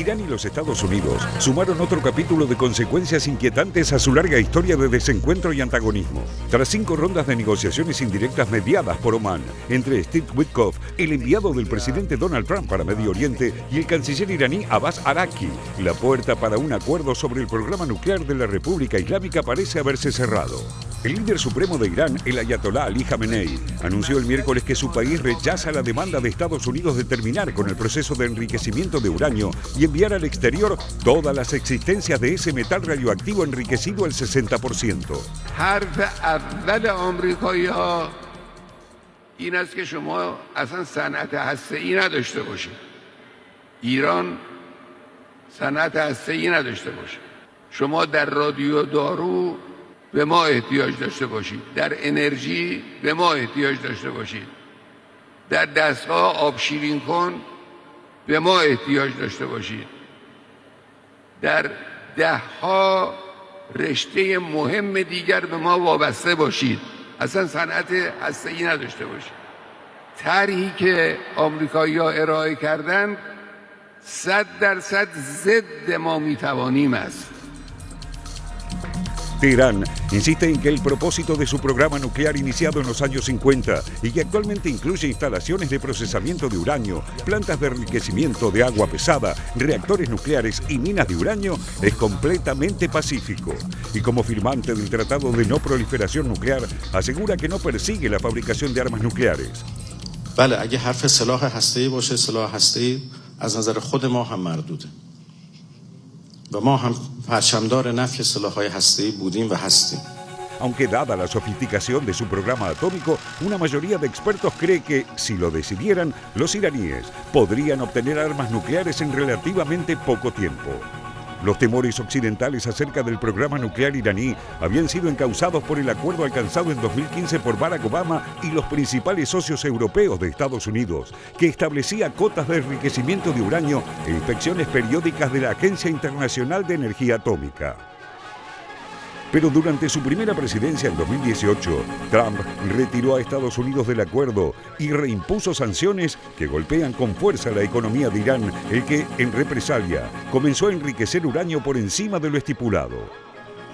Irán y los Estados Unidos sumaron otro capítulo de consecuencias inquietantes a su larga historia de desencuentro y antagonismo. Tras 5 rondas de negociaciones indirectas mediadas por Omán entre Steve Witkoff, el enviado del presidente Donald Trump para Medio Oriente, y el canciller iraní Abbas Araqi, la puerta para un acuerdo sobre el programa nuclear de la República Islámica parece haberse cerrado. El líder supremo de Irán, el ayatolá Ali Khamenei, anunció el miércoles que su país rechaza la demanda de Estados Unidos de terminar con el proceso de enriquecimiento de uranio y enviar al exterior todas las existencias de ese metal radioactivo enriquecido al 60%. حرف اول آمریکایی‌ها این است که شما اصلا صنعت هسته‌ای نداشته باشید. ایران صنعت هسته‌ای نداشته باشه. شما در رادیو دارو به ما احتیاج داشته باشید. در انرژی به ما احتیاج داشته باشید. در دستگاه آب شیرین کن به ما احتیاج داشته باشید. در ده‌ها رشته مهم دیگر به ما وابسته باشید. اصلا صنعت هسته‌ای نداشته باشید. طرحی که آمریکایی‌ها ارائه کردند 100% ضد ما میتوانیم است. Teherán insiste en que el propósito de su programa nuclear iniciado en los años 50 y que actualmente incluye instalaciones de procesamiento de uranio, plantas de enriquecimiento de agua pesada, reactores nucleares y minas de uranio es completamente pacífico. Y como firmante del Tratado de No Proliferación Nuclear, asegura que no persigue la fabricación de armas nucleares. بله اگه حرف سلاح هسته‌ای باشه سلاح هسته‌ای از نظر خود ما هم مردوده. و ما هم پرچمدار نفی سلاح‌های هسته‌ای بودیم و هستیم. Aunque dada la sofisticación de su programa atómico, una mayoría de expertos cree que, si lo decidieran, los iraníes podrían obtener armas nucleares en relativamente poco tiempo. Los temores occidentales acerca del programa nuclear iraní habían sido encauzados por el acuerdo alcanzado en 2015 por Barack Obama y los principales socios europeos de Estados Unidos, que establecía cotas de enriquecimiento de uranio e inspecciones periódicas de la Agencia Internacional de Energía Atómica. Pero durante su primera presidencia en 2018, Trump retiró a Estados Unidos del acuerdo y reimpuso sanciones que golpean con fuerza la economía de Irán, el que, en represalia, comenzó a enriquecer uranio por encima de lo estipulado.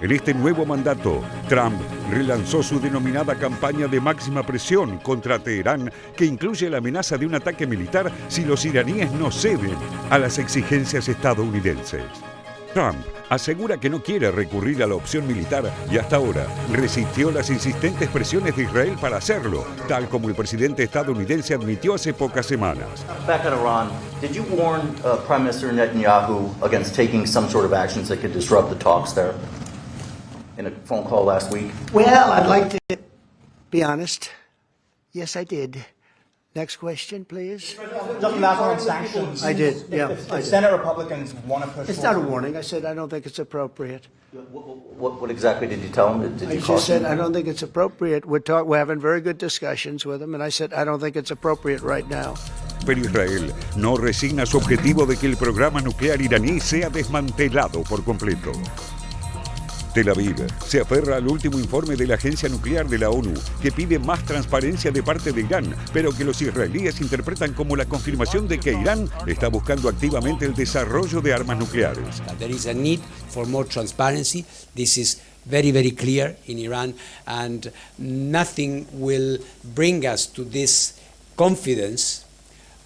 En este nuevo mandato, Trump relanzó su denominada campaña de máxima presión contra Teherán, que incluye la amenaza de un ataque militar si los iraníes no ceden a las exigencias estadounidenses. Trump asegura que no quiere recurrir a la opción militar y hasta ahora resistió las insistentes presiones de Israel para hacerlo, tal como el presidente estadounidense admitió hace pocas semanas. Back in Iran, did you warn Prime Minister Netanyahu against taking some sort of actions that could disrupt the talks there in a phone call last week? Well, I'd like to be honest. Yes, I did. Next question, please. Just last on sanctions. I did, yeah. If Senate Republicans want to push It's not a warning. I said I don't think it's appropriate. What exactly did you tell him? Did you I just said I don't think it's appropriate. We're having very good discussions with him, and I said I don't think it's appropriate right now. Pero Israel no resigna su objetivo de que el programa nuclear iraní sea desmantelado por completo. Tel Aviv se aferra al último informe de la Agencia Nuclear de la ONU, que pide más transparencia de parte de Irán, pero que los israelíes interpretan como la confirmación de que Irán está buscando activamente el desarrollo de armas nucleares. There is a need for more transparency. This is very, very clear in Iran, and nothing will bring us to this confidence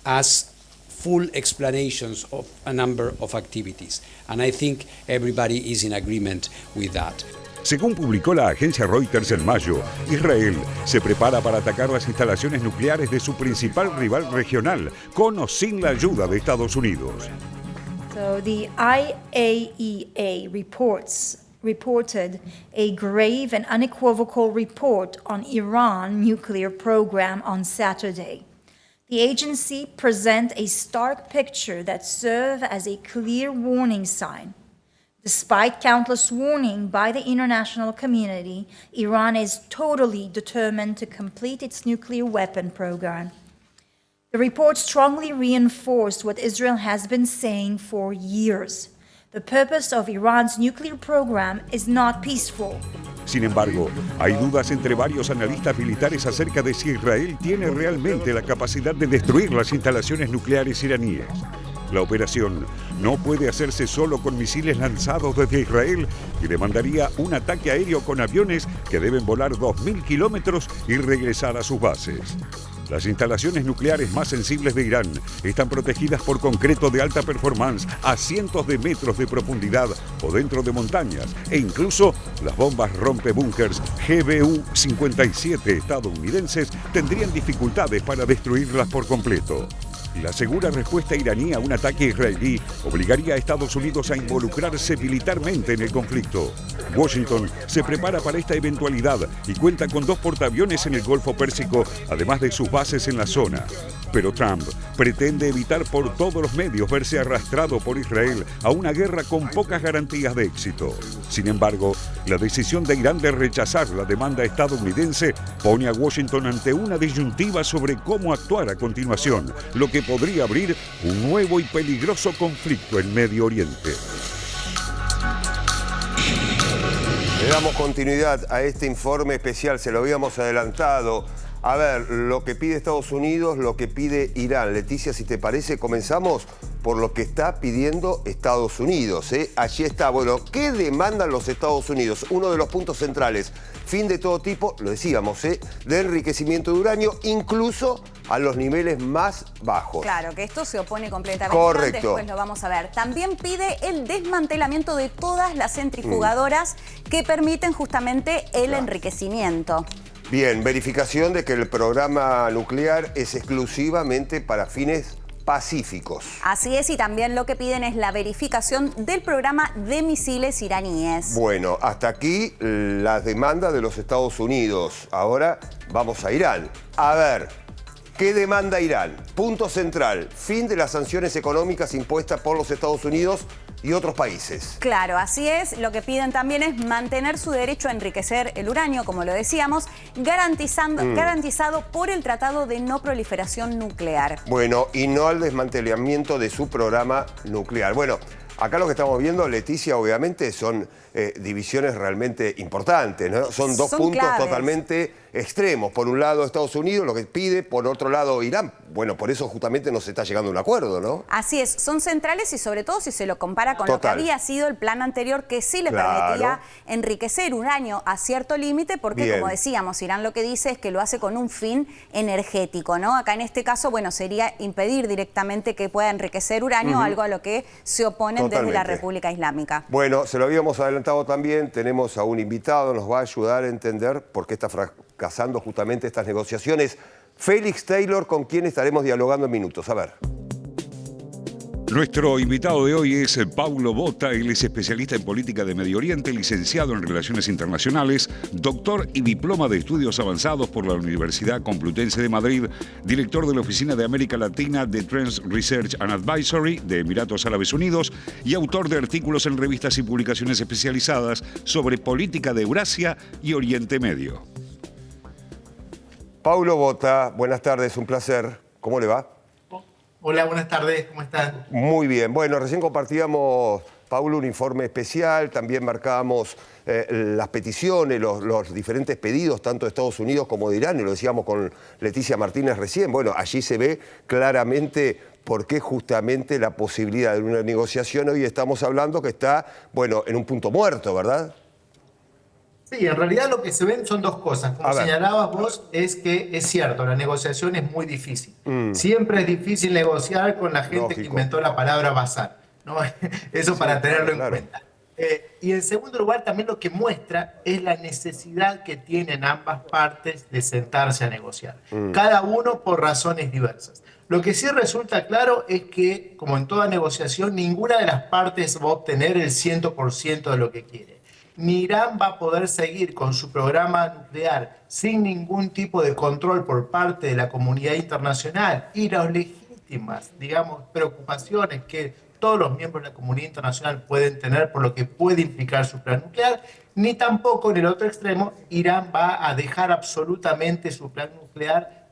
as full explanations of a number of activities. And I think everybody is in agreement with that. Según publicó la agencia Reuters en mayo, Israel se prepara para atacar las instalaciones nucleares de su principal rival regional, con o sin la ayuda de Estados Unidos. So the IAEA reported a grave and unequivocal report on Iran nuclear program on Saturday. The agency presents a stark picture that serves as a clear warning sign. Despite countless warnings by the international community, Iran is totally determined to complete its nuclear weapon program. The report strongly reinforced what Israel has been saying for years. The purpose of Iran's nuclear program is not peaceful. Sin embargo, hay dudas entre varios analistas militares acerca de si Israel tiene realmente la capacidad de destruir las instalaciones nucleares iraníes. La operación no puede hacerse solo con misiles lanzados desde Israel y demandaría un ataque aéreo con aviones que deben volar 2.000 kilómetros y regresar a sus bases. Las instalaciones nucleares más sensibles de Irán están protegidas por concreto de alta performance a cientos de metros de profundidad o dentro de montañas, e incluso las bombas rompebúnkers GBU-57 estadounidenses tendrían dificultades para destruirlas por completo. La segura respuesta iraní a un ataque israelí obligaría a Estados Unidos a involucrarse militarmente en el conflicto. Washington se prepara para esta eventualidad y cuenta con 2 portaaviones en el Golfo Pérsico, además de sus bases en la zona. Pero Trump pretende evitar por todos los medios verse arrastrado por Israel a una guerra con pocas garantías de éxito. Sin embargo, la decisión de Irán de rechazar la demanda estadounidense pone a Washington ante una disyuntiva sobre cómo actuar a continuación, lo que podría abrir un nuevo y peligroso conflicto en Medio Oriente. Le damos continuidad a este informe especial, se lo habíamos adelantado. A ver, lo que pide Estados Unidos, lo que pide Irán. Leticia, si te parece, comenzamos por lo que está pidiendo Estados Unidos. Allí está, bueno, ¿qué demandan los Estados Unidos? Uno de los puntos centrales, fin de todo tipo, lo decíamos, de enriquecimiento de uranio, incluso a los niveles más bajos. Claro, que esto se opone completamente. Correcto. Después lo vamos a ver. También pide el desmantelamiento de todas las centrifugadoras que permiten justamente el enriquecimiento. Bien, verificación de que el programa nuclear es exclusivamente para fines pacíficos. Así es, y también lo que piden es la verificación del programa de misiles iraníes. Bueno, hasta aquí las demandas de los Estados Unidos. Ahora vamos a Irán. A ver, ¿qué demanda Irán? Punto central, fin de las sanciones económicas impuestas por los Estados Unidos y otros países. Claro, así es. Lo que piden también es mantener su derecho a enriquecer el uranio, como lo decíamos, garantizado por el Tratado de No Proliferación Nuclear. Bueno, y no al desmantelamiento de su programa nuclear. Bueno, acá lo que estamos viendo, Leticia, obviamente son divisiones realmente importantes, ¿no? Son dos puntos claves. totalmente extremos. Por un lado Estados Unidos, lo que pide, por otro lado Irán. Bueno, por eso justamente no se está llegando a un acuerdo, ¿no? Así es, son centrales y sobre todo si se lo compara con lo que Total. había sido el plan anterior, que sí le permitía enriquecer uranio a cierto límite, porque Bien. como decíamos, Irán lo que dice es que lo hace con un fin energético, ¿no? Acá en este caso, bueno, sería impedir directamente que pueda enriquecer uranio, algo a lo que se oponen desde la Totalmente. República Islámica. Bueno, se lo habíamos adelantado también, tenemos a un invitado, nos va a ayudar a entender por qué está fracasando justamente estas negociaciones. Félix Taylor, con quien estaremos dialogando en minutos. A ver. Nuestro invitado de hoy es Paulo Botta. Él es especialista en política de Medio Oriente, licenciado en Relaciones Internacionales, doctor y diploma de estudios avanzados por la Universidad Complutense de Madrid, director de la Oficina de América Latina de Trends Research and Advisory de Emiratos Árabes Unidos y autor de artículos en revistas y publicaciones especializadas sobre política de Eurasia y Oriente Medio. Paulo Botta, buenas tardes, un placer. ¿Cómo le va? Hola, buenas tardes, ¿cómo están? Muy bien. Bueno, recién compartíamos, Paulo, un informe especial, también marcábamos las peticiones, los diferentes pedidos, tanto de Estados Unidos como de Irán, y lo decíamos con Leticia Martínez recién. Bueno, allí se ve claramente por qué justamente la posibilidad de una negociación hoy estamos hablando que está, bueno, en un punto muerto, ¿verdad? Sí, en realidad lo que se ven son dos cosas. Como señalabas vos, es que es cierto, la negociación es muy difícil. Siempre es difícil negociar con la gente que inventó la palabra bazar, ¿no? Eso sí, para tenerlo en cuenta. Y en segundo lugar, también lo que muestra es la necesidad que tienen ambas partes de sentarse a negociar. Cada uno por razones diversas. Lo que sí resulta claro es que, como en toda negociación, ninguna de las partes va a obtener el 100% de lo que quiere. Ni Irán va a poder seguir con su programa nuclear sin ningún tipo de control por parte de la comunidad internacional y las legítimas, digamos, preocupaciones que todos los miembros de la comunidad internacional pueden tener por lo que puede implicar su plan nuclear, ni tampoco en el otro extremo Irán va a dejar absolutamente su plan nuclear,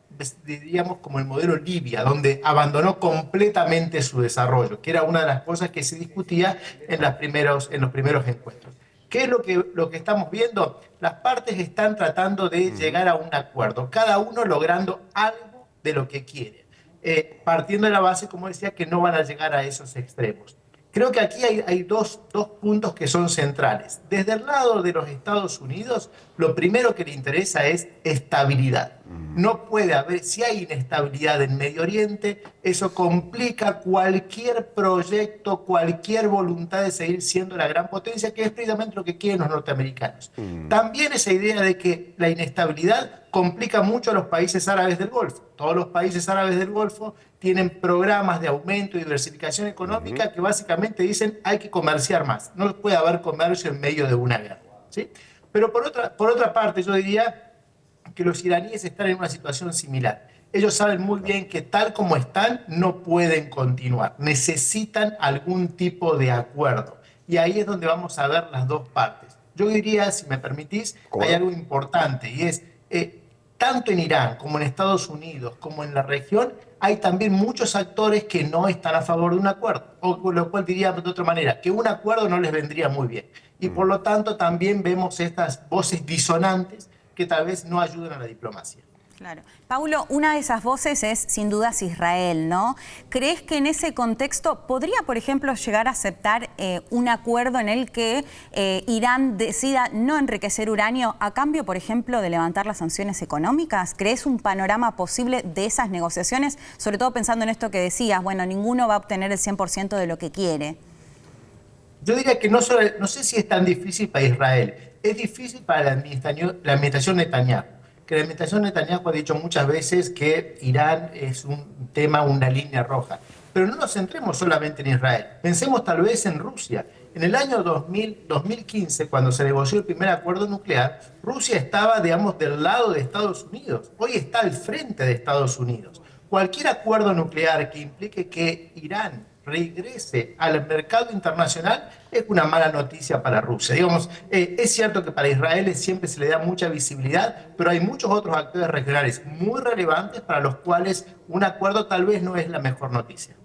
diríamos como el modelo Libia, donde abandonó completamente su desarrollo, que era una de las cosas que se discutía en los primeros encuentros. ¿Qué es lo que estamos viendo? Las partes están tratando de llegar a un acuerdo, cada uno logrando algo de lo que quiere. partiendo de la base, como decía, que no van a llegar a esos extremos. Creo que aquí hay dos puntos que son centrales. Desde el lado de los Estados Unidos, lo primero que le interesa es estabilidad. No puede haber, si hay inestabilidad en Medio Oriente, eso complica cualquier proyecto, cualquier voluntad de seguir siendo la gran potencia, que es precisamente lo que quieren los norteamericanos. También esa idea de que la inestabilidad complica mucho a los países árabes del Golfo. Todos los países árabes del Golfo tienen programas de aumento y diversificación económica que básicamente dicen hay que comerciar más. No puede haber comercio en medio de una guerra, ¿sí? Pero por otra parte, yo diría que los iraníes están en una situación similar. Ellos saben muy bien que tal como están no pueden continuar. Necesitan algún tipo de acuerdo. Y ahí es donde vamos a ver las dos partes. Yo diría, si me permitís, hay algo importante y es... tanto en Irán como en Estados Unidos como en la región hay también muchos actores que no están a favor de un acuerdo, o lo cual diría de otra manera, que un acuerdo no les vendría muy bien. Y por lo tanto también vemos estas voces disonantes que tal vez no ayudan a la diplomacia. Claro. Paulo, una de esas voces es sin dudas Israel, ¿no? ¿Crees que en ese contexto podría, por ejemplo, llegar a aceptar un acuerdo en el que Irán decida no enriquecer uranio a cambio, por ejemplo, de levantar las sanciones económicas? ¿Crees un panorama posible de esas negociaciones? Sobre todo pensando en esto que decías, bueno, ninguno va a obtener el 100% de lo que quiere. Yo diría que no sé si es tan difícil para Israel, es difícil para la administración Netanyahu. Que la administración Netanyahu ha dicho muchas veces que Irán es un tema, una línea roja. Pero no nos centremos solamente en Israel. Pensemos tal vez en Rusia. En el año 2015, cuando se negoció el primer acuerdo nuclear, Rusia estaba, digamos, del lado de Estados Unidos. Hoy está al frente de Estados Unidos. Cualquier acuerdo nuclear que implique que Irán regrese al mercado internacional es una mala noticia para Rusia. Digamos, es cierto que para Israel siempre se le da mucha visibilidad, pero hay muchos otros actores regionales muy relevantes para los cuales un acuerdo tal vez no es la mejor noticia.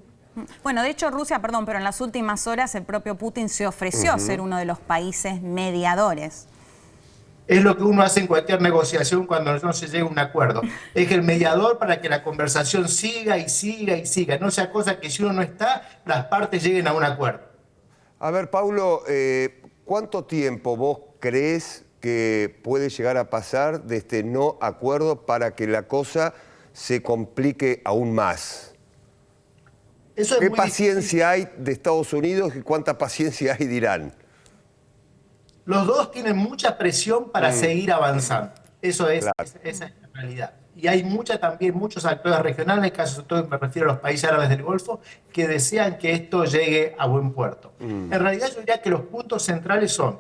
Bueno, de hecho Rusia, perdón, pero en las últimas horas el propio Putin se ofreció a ser uno de los países mediadores. Es lo que uno hace en cualquier negociación cuando no se llega a un acuerdo. Es el mediador para que la conversación siga y siga y siga. No sea cosa que si uno no está, las partes lleguen a un acuerdo. A ver, Paulo, ¿cuánto tiempo vos crees que puede llegar a pasar de este no acuerdo para que la cosa se complique aún más? ¿Qué paciencia hay de Estados Unidos y cuánta paciencia hay de Irán? Los dos tienen mucha presión para seguir avanzando. Eso es, esa es la realidad. Y hay muchos actores regionales, en el caso sobre todo me refiero a los países árabes del Golfo, que desean que esto llegue a buen puerto. En realidad yo diría que los puntos centrales son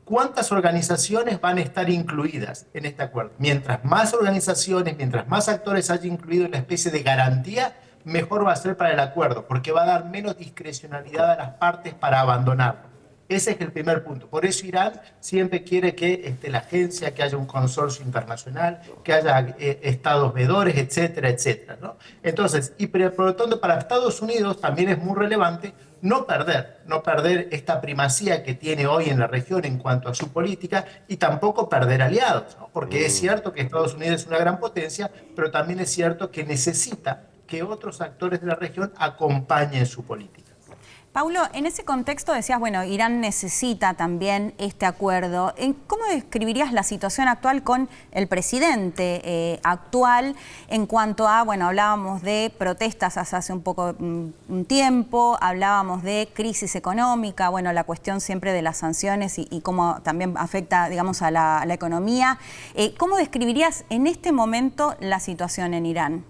cuántas organizaciones van a estar incluidas en este acuerdo. Mientras más organizaciones, mientras más actores haya incluido en la especie de garantía, mejor va a ser para el acuerdo, porque va a dar menos discrecionalidad a las partes para abandonarlo. Ese es el primer punto. Por eso Irán siempre quiere que la agencia, que haya un consorcio internacional, que haya estados vedores, etcétera, etcétera, ¿no? Entonces, y por lo tanto para Estados Unidos también es muy relevante no perder esta primacía que tiene hoy en la región en cuanto a su política y tampoco perder aliados, ¿no? Porque es cierto que Estados Unidos es una gran potencia, pero también es cierto que necesita que otros actores de la región acompañen su política. Paulo, en ese contexto decías, bueno, Irán necesita también este acuerdo. ¿Cómo describirías la situación actual con el presidente actual en cuanto a, bueno, hablábamos de protestas hace un tiempo, hablábamos de crisis económica, bueno, la cuestión siempre de las sanciones y cómo también afecta, digamos, a la economía. ¿Cómo describirías en este momento la situación en Irán?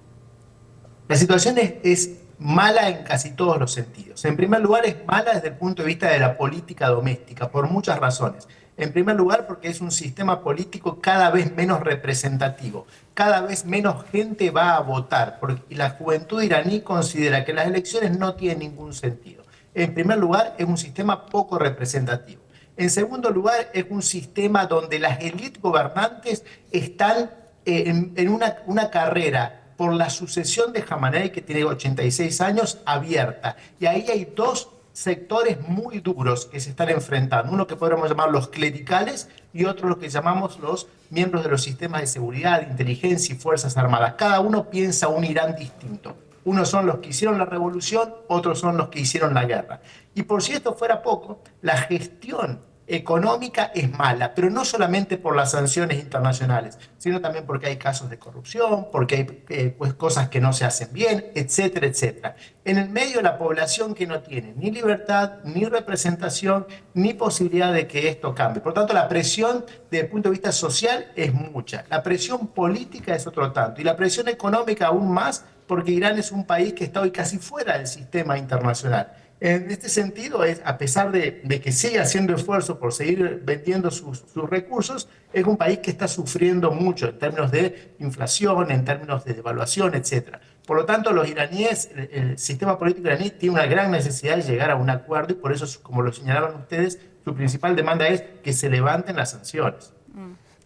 La situación es mala en casi todos los sentidos. En primer lugar, es mala desde el punto de vista de la política doméstica, por muchas razones. En primer lugar, porque es un sistema político cada vez menos representativo. Cada vez menos gente va a votar, porque la juventud iraní considera que las elecciones no tienen ningún sentido. En primer lugar, es un sistema poco representativo. En segundo lugar, es un sistema donde las élites gobernantes están en una carrera por la sucesión de Khamenei, que tiene 86 años, abierta. Y ahí hay dos sectores muy duros que se están enfrentando. Uno que podríamos llamar los clericales y otro lo que llamamos los miembros de los sistemas de seguridad, inteligencia y fuerzas armadas. Cada uno piensa un Irán distinto. Unos son los que hicieron la revolución, otros son los que hicieron la guerra. Y por si esto fuera poco, la gestión económica es mala, pero no solamente por las sanciones internacionales, sino también porque hay casos de corrupción, porque hay pues, cosas que no se hacen bien, etcétera, etcétera. En el medio de la población que no tiene ni libertad, ni representación, ni posibilidad de que esto cambie. Por tanto, la presión desde el punto de vista social es mucha, la presión política es otro tanto, y la presión económica aún más, porque Irán es un país que está hoy casi fuera del sistema internacional. En este sentido, a pesar de que sigue haciendo esfuerzo por seguir vendiendo sus recursos, es un país que está sufriendo mucho en términos de inflación, en términos de devaluación, etc. Por lo tanto, los iraníes, el sistema político iraní tiene una gran necesidad de llegar a un acuerdo y por eso, como lo señalaron ustedes, su principal demanda es que se levanten las sanciones.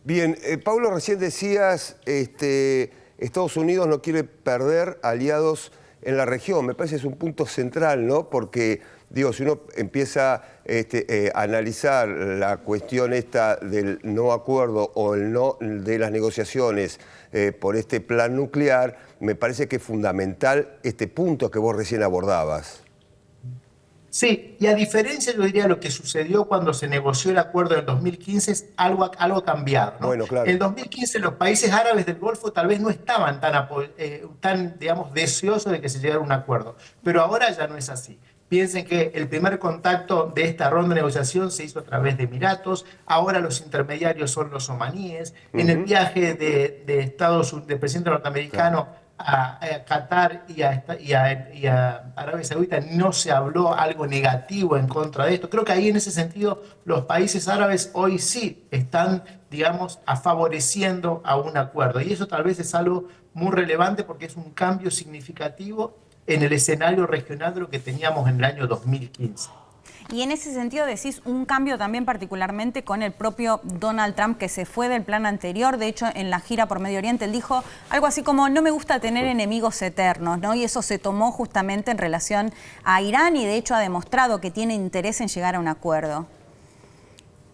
Bien, Pablo, recién decías, Estados Unidos no quiere perder aliados en la región. Me parece que es un punto central, ¿no? Porque, digo, si uno empieza a analizar la cuestión esta del no acuerdo o el no de las negociaciones por este plan nuclear, me parece que es fundamental este punto que vos recién abordabas. Sí, y a diferencia, yo diría, lo que sucedió cuando se negoció el acuerdo en 2015, es algo cambiado, ¿no? Bueno, claro. En 2015 los países árabes del Golfo tal vez no estaban tan digamos, deseosos de que se llegara a un acuerdo, pero ahora ya no es así. Piensen que el primer contacto de esta ronda de negociación se hizo a través de Emiratos, ahora los intermediarios son los omaníes. En el viaje del presidente norteamericano a Qatar y a Arabia Saudita no se habló algo negativo en contra de esto. Creo que ahí en ese sentido los países árabes hoy sí están, digamos, favoreciendo a un acuerdo. Y eso tal vez es algo muy relevante porque es un cambio significativo en el escenario regional de lo que teníamos en el año 2015. Y en ese sentido decís un cambio también particularmente con el propio Donald Trump, que se fue del plan anterior. De hecho, en la gira por Medio Oriente él dijo algo así como: no me gusta tener enemigos eternos, ¿no? Y eso se tomó justamente en relación a Irán y de hecho ha demostrado que tiene interés en llegar a un acuerdo.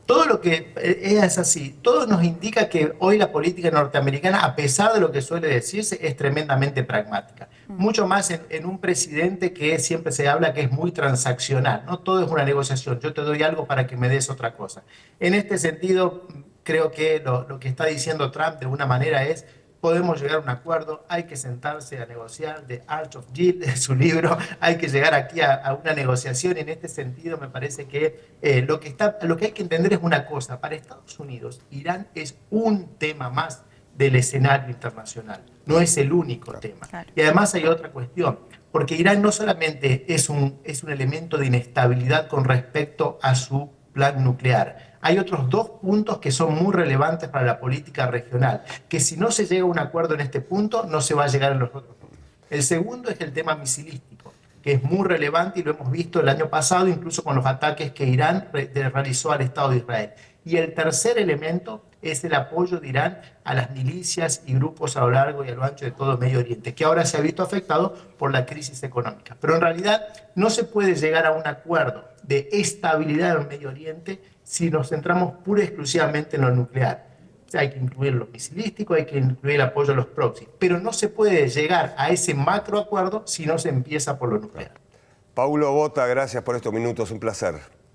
Todo lo que es así, todo nos indica que hoy la política norteamericana, a pesar de lo que suele decirse, es tremendamente pragmática. Mucho más en un presidente que siempre se habla que es muy transaccional, ¿no? Todo es una negociación, yo te doy algo para que me des otra cosa. En este sentido, creo que lo que está diciendo Trump de alguna manera es: podemos llegar a un acuerdo, hay que sentarse a negociar, The Art of Deal, de su libro, hay que llegar aquí a una negociación. En este sentido, me parece que lo que hay que entender es una cosa: para Estados Unidos, Irán es un tema más del escenario internacional, no es el único tema. Claro. Y además hay otra cuestión, porque Irán no solamente es un elemento de inestabilidad con respecto a su plan nuclear. Hay otros dos puntos que son muy relevantes para la política regional, que si no se llega a un acuerdo en este punto, no se va a llegar en los otros puntos. El segundo es el tema misilístico, que es muy relevante y lo hemos visto el año pasado, incluso con los ataques que Irán realizó al Estado de Israel. Y el tercer elemento es el apoyo de Irán a las milicias y grupos a lo largo y a lo ancho de todo Medio Oriente, que ahora se ha visto afectado por la crisis económica. Pero en realidad no se puede llegar a un acuerdo de estabilidad en el Medio Oriente si nos centramos pura y exclusivamente en lo nuclear. O sea, hay que incluir lo misilístico, hay que incluir el apoyo a los proxies, pero no se puede llegar a ese macroacuerdo si no se empieza por lo nuclear. Paulo Botta, gracias por estos minutos, un placer.